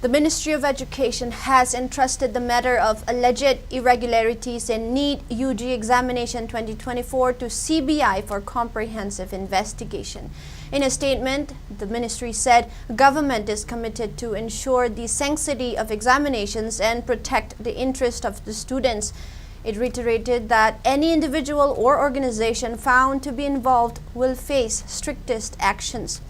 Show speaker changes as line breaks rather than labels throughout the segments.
The Ministry of Education has entrusted the matter of alleged irregularities in Neet UG examination 2024 to CBI for comprehensive investigation. In a statement, the ministry said government is committed to ensure the sanctity of examinations and protect the interest of the students. It reiterated that any individual or organization found to be involved will face strictest actions.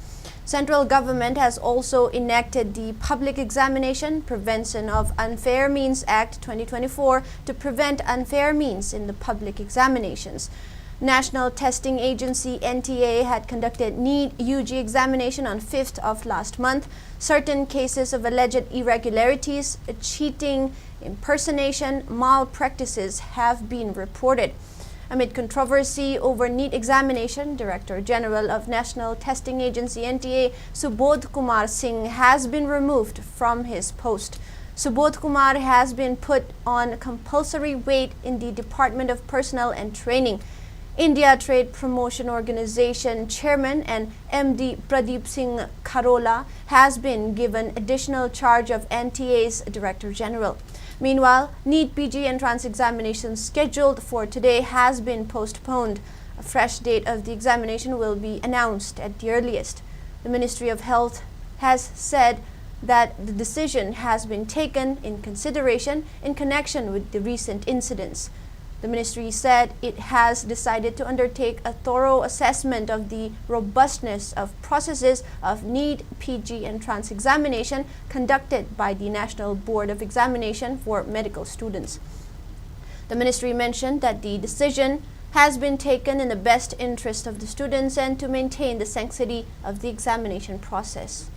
Central government has also enacted the Public Examination Prevention of Unfair Means Act 2024 to prevent unfair means in the public examinations. National Testing Agency NTA had conducted Neet UG examination on 5th of last month. Certain cases of alleged irregularities, cheating, impersonation, malpractices have been reported. Amid controversy over Neet examination, Director General of National Testing Agency NTA, Subodh Kumar Singh, has been removed from his post. Subodh Kumar has been put on compulsory wait in the Department of Personnel and Training. India Trade Promotion Organization Chairman and MD Pradeep Singh Kharola has been given additional charge of NTA's Director General. Meanwhile, Neet PG entrance examination scheduled for today has been postponed. A fresh date of the examination will be announced at the earliest. The Ministry of Health has said that the decision has been taken in consideration in connection with the recent incidents. The ministry said it has decided to undertake a thorough assessment of the robustness of processes of Neet PG entrance examination conducted by the National Board of Examination for medical students. The ministry mentioned that the decision has been taken in the best interest of the students and to maintain the sanctity of the examination process.